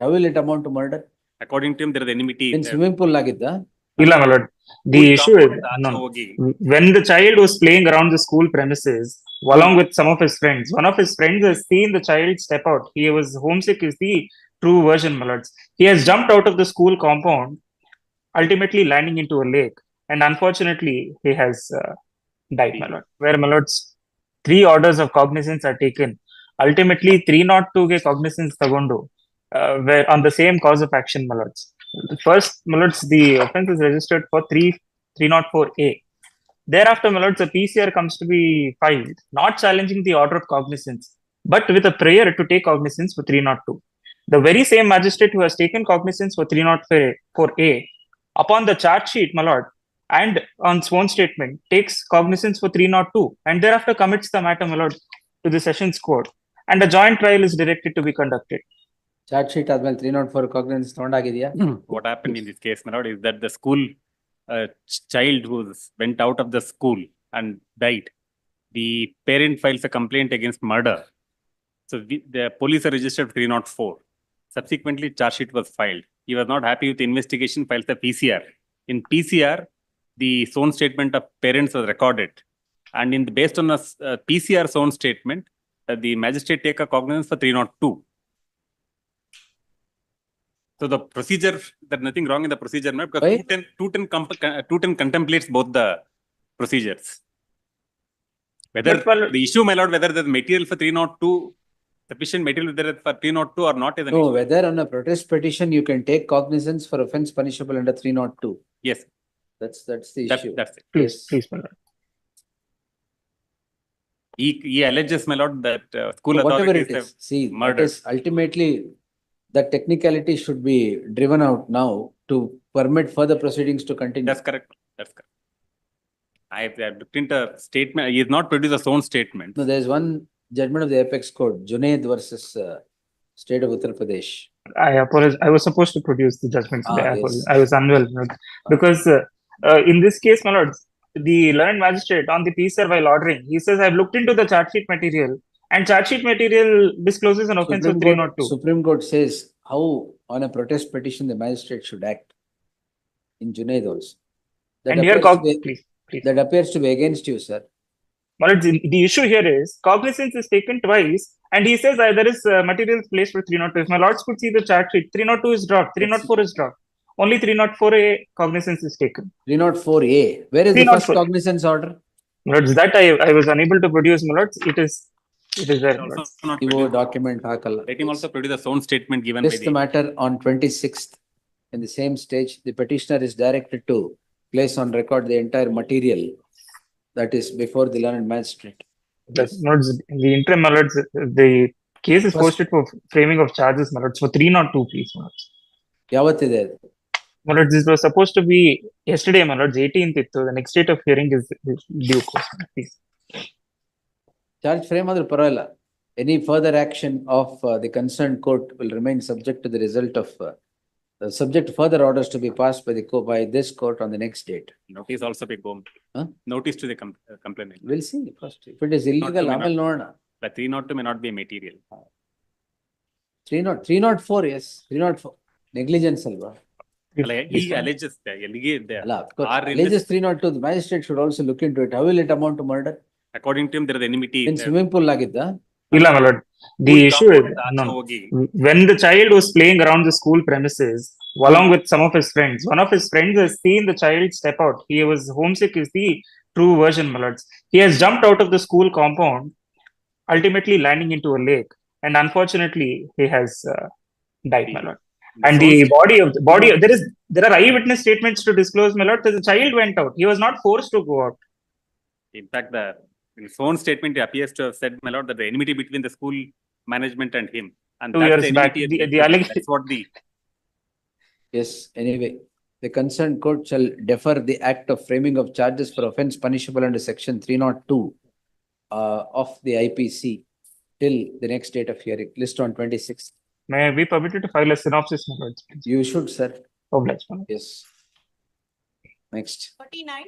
How will it amount to murder? According to him, there is enmity. In swimming pool lagidda? Illa, my lord. The School issue is, compound no, ಆಚೆ ಹೋಗಿ. when the child was playing around the school premises, along with some of his friends, one of his friends has seen the child step out. He was homesick, is the true version, my lords. He has jumped out of the school compound, ultimately landing into a lake, and unfortunately, he has died, my lord. Where, my lords, 3 orders of cognizance are taken. Ultimately, 302 ಗೆ cognizance ತಗೊಂಡು, where on the same cause of action, my lords. First, my lords, the offense is registered for 304A. Thereafter, my lords, a PCR comes to be filed, not challenging the order of cognizance, but with a prayer to take cognizance for 302. The very same magistrate who has taken cognizance for 304A, upon the charge sheet, my lord, and on sworn statement, takes cognizance for 302, and thereafter commits the matter, my lord, to the sessions court, and a joint trial is directed to be conducted. Charge sheet ಆದ್ಮೇಲೆ 304 cognizance ತಗೊಂಡಾಗಿದೆಯಾ? What happened in this case, my lord, is that the school child who went out of the school and died, the parent files a complaint against murder. So the police are registered 304. Subsequently, charge sheet was filed. He was not happy with the investigation, files the PCR. In PCR, the sworn statement of parents was recorded. And based on a PCR sworn statement, the magistrate take a cognizance for 302. So the procedure, there's nothing wrong in the procedure, because Why? 210 contemplates both the procedures. Whether But, well, the issue, my lord, whether the material for 302, sufficient material whether for 302 or not is an No, issue. whether on a protest petition you can take cognizance for offense punishable under 302. Yes, That's the issue. that's it. Please, Yes. please, my lord. He alleges, my lord, that school So whatever authorities it have is, see, that murdered. is ultimately the technicality should be driven out now to permit further proceedings to continue. That's correct. That's correct. I have looked into a statement. He has not produced his own statement. No, there is one judgment of the apex court, Junaid versus state of Uttar Pradesh. I apologize. I was supposed to produce the judgment today. Yes. I was unwell, my lord. Because in this case, my lords, the learned magistrate on the PCR while ordering, he says, I've looked into the charge sheet material, and charge sheet material discloses an offense of 302. Supreme Court says how on a protest petition the magistrate should act in Junaid also. And here, please. That appears to be against you, sir. My lords, the issue here is cognizance is taken twice, and he says there is material placed for 302. If my lords could see the charge sheet, 302 is dropped, 304 is dropped. Only 304A cognizance is taken. 304A. Where is the first 304. cognizance order? My lords, that I was unable to produce, my lords. It is there, my Also lords. not EO produced. document hakalla. Let him also produce his own statement given by This the matter on 26th. In the same stage, the petitioner is directed to place on record the entire material that is before the learned magistrate. Yes, my lords, in the interim, my lords, the case is First- posted for framing of charges, my lords, for 302, please, my lords. ಯಾವತ್ತಿದೆ ಅದು? My lords, this was supposed to be yesterday, my lords, 18th. The next date of hearing is due course, please. Charge frame ಆದ್ರೂ ಪರವಾಗಿಲ್ಲ. Any further action of the concerned court will remain subject to the result of subject to further orders to be passed by this court on the next date. Notice also be gone. Huh? Notice to the complainant. We'll see first. If it is illegal, Not- ಆಮೇಲೆ ನೋಡೋಣ. But 302 may not be a material. 304, yes. 304. Negligence ಅಲ್ವಾ? He alleges that. ಅಲ್ಲ, of course. Are in Alleges 302. The magistrate should also look into it. How will it amount to murder? According to him, there is enmity. In swimming pool ಆಗಿದ್ದ? Illa, my lord. The School issue is, compound ಆಚೆ no, ಹೋಗಿ. when the child was playing around the school premises, along with some of his friends, one of his friends has seen the child step out. He was homesick, is the true version, my lords. He has jumped out of the school compound, ultimately landing into a lake, and unfortunately, he has died, my lord. And the body, there are eyewitness statements to disclose, my lord. The child went out. He was not forced to go out. In fact, in his own statement, he appears to have said, my lord, that the enmity between the school management and him. And 2 that's years the back, enmity. the allegation. That's what the Yes, anyway, the concerned court shall defer the act of framing of charges for offense punishable under section 302 of the IPC till the next date of hearing, list on 26th. May I be permitted to file a synopsis, my lords, please? You should, sir. Obliged, my lord. Yes. Next. 49.